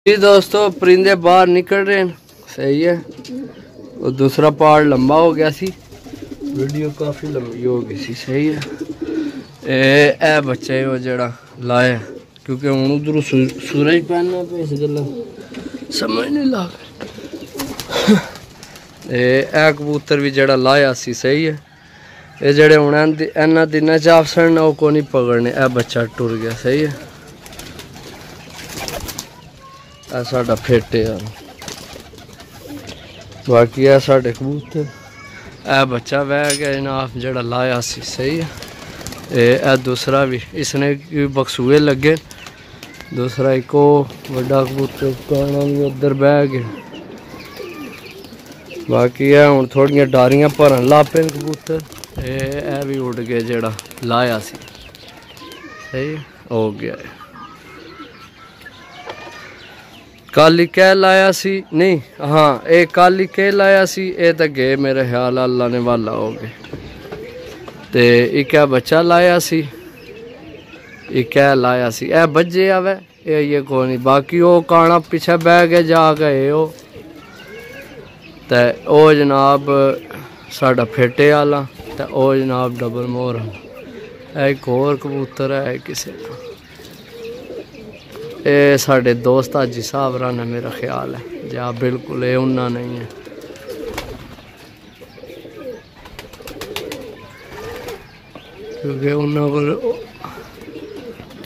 जी दोस्तों, परिंदे बाहर निकल रहे हैं। सही है। और दूसरा पार्ट लंबा हो गया सी, वीडियो काफ़ी लंबी हो गई सी। सही है। ए बच्चे वो जड़ा लाया क्योंकि हूँ उधर सूरज पैना पे इस गल समझ नहीं लग। ए कबूतर भी जड़ा लाया सी। सही है। ये जड़े हूँ इन्होंने दिन च अफसन वो को नहीं पकड़ने। ए बच्चा टुर गया। सही है। साडा फेटे यार, बाकी है साढ़े कबूतर। ए बच्चा बह गया जनाब जड़ा लाया सी। सही है। ए दूसरा भी इसने बक्सूए लगे। दूसरा एक बड़ा कबूतर काना भी उधर बह गया। बाकी है हूँ थोड़ियां डारियां भरन ला पे कबूतर। ए भी उड़ गए जड़ा लाया सी। सही हो गया। काली कह लाया सी नहीं, हाँ एक काली कह लाया सी। ये तो गए मेरे ख्याल अल्लाह ने वाला हो गए। ते एक बच्चा लाया सी, एक लाया सी। ए बजे आवे ये को नहीं। बाकी वो काना पीछे बह गए जा गए हो। ते ओ जनाब साडा फेटे आला ते ओ जनाब डबल मोर। एक और कबूतर है किसी का। ये साढ़े दोस्त हाजी साहब राना मेरा ख्याल है जा बिल्कुल ये उन्ना नहीं है। क्योंकि उन्होंने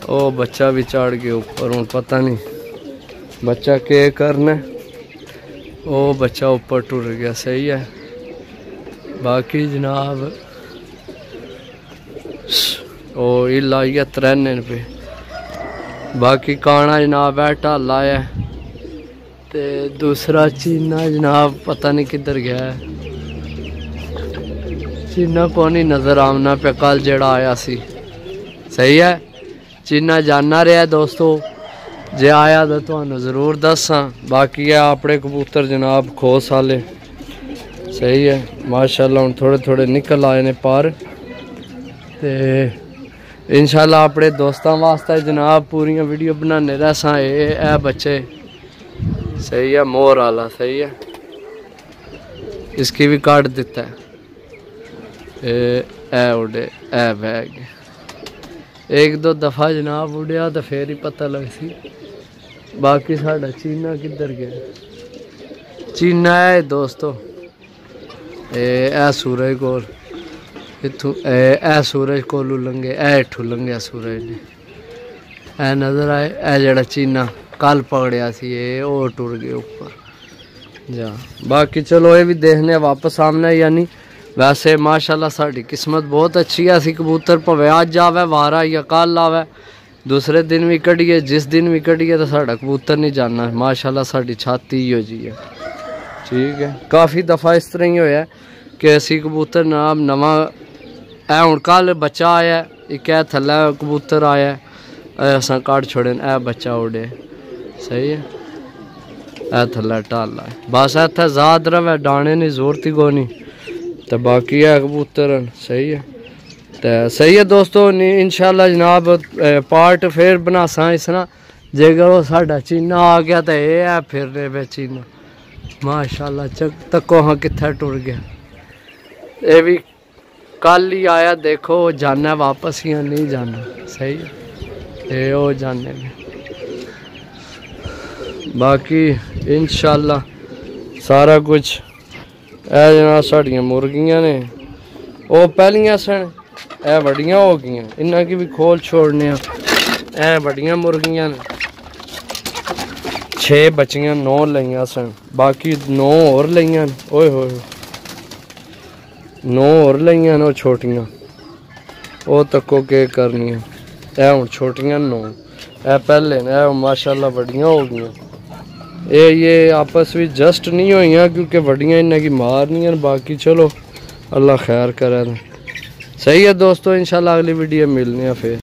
वो बच्चा भी चढ़ गया ऊपर। हूँ पता नहीं बच्चा के करना। वो बच्चा ऊपर टुर गया। सही है। बाकी जनाब ओ लाइया 93 पे। बाकी काना जनाब बैठा लाया ते दूसरा चीना जनाब पता नहीं किधर गया है। चीना को नहीं नजर आमना पे कल जड़ा आया सी। सही है। चीना जानना रहा दोस्तों, जे आया तो तुहानू जरूर दसा। बाकी है अपने कबूतर जनाब खोस वाले। सही है। माशाल्लाह हूँ थोड़े थोड़े निकल आए ने पार। ते इंशाल्लाह अपने दोस्तों वास्ते जनाब पूरियां वीडियो बनाने रहा। ए बच्चे सही है। मोर आला। सही है। इसकी भी काट देता है। ए उड़े ए बैग एक दो दफ़ा जनाब उड़िया तो फिर ही पता लग सी। बाकी साढ़ा चीना किधर गया। चीना है दोस्तों। ए सूरज कोल इथू ए सूरज कोलू लंघे इठू लंघिया सूरज ने। ए नजर आए ए जड़ा चीना कल पकड़िया सी वो टुर गए ऊपर जा। बाकी चलो ये भी देखने वापस सामने यानी। वैसे माशाल्लाह साड़ी किस्मत बहुत अच्छी है। असी कबूतर भावे अज आवे वारा या कल आवे दूसरे दिन भी कढ़िए जिस दिन भी कढ़िए तो साड़ा कबूतर नहीं जाना। माशाल्लाह साड़ी छाती ही हो जी है। ठीक है। काफ़ी दफ़ा इस तरह ही होया कि असी कबूतर नाम नवा ए हूँ कल बच्चा आया एक थल्ले कबूतर आया असा कट छोड़े ए बच्चा उड़े। सही है। ए थल्ले टाला बस इत्थे ज़ाद रवे डाने की जरूरत ही को नहीं। तो बाकी है कबूतर। सही है। तो सही है दोस्तों, इंशाल्लाह जनाब पार्ट फिर बनासा इसना। जेकर वो साडा चीना आ गया तो ये है फिर वे चीना। माशाल्लाह तको हाँ कित्थे टुर गया। ये भी कल ही आया देखो जाना वापस या नहीं जाना। सही है। ये वो जाने में। बाकी इंशाल्लाह सारा कुछ ए जना साड़ियाँ मुर्गियाँ ने वो पहलियां सन ए बड़ियाँ हो गई। इन्हों की भी खोल छोड़ने ए बड़ियाँ मुर्गियाँ ने 6 बच्चियाँ 9 लिया सन। बाकी 9 और लिया। ओए होए 9 और लिया वो छोटियाँ वो तको के करनी है। हूँ छोटियाँ 9 ए पहले ने माशाल्लाह बड़ियाँ हो गई। ये आपस में जस्ट नहीं हुई क्योंकि बड़ियाँ इन्हें की मारनियाँ। बाकी चलो अल्लाह खैर करे। सही है दोस्तों, इंशाल्लाह अगली वीडियो मिलने फिर।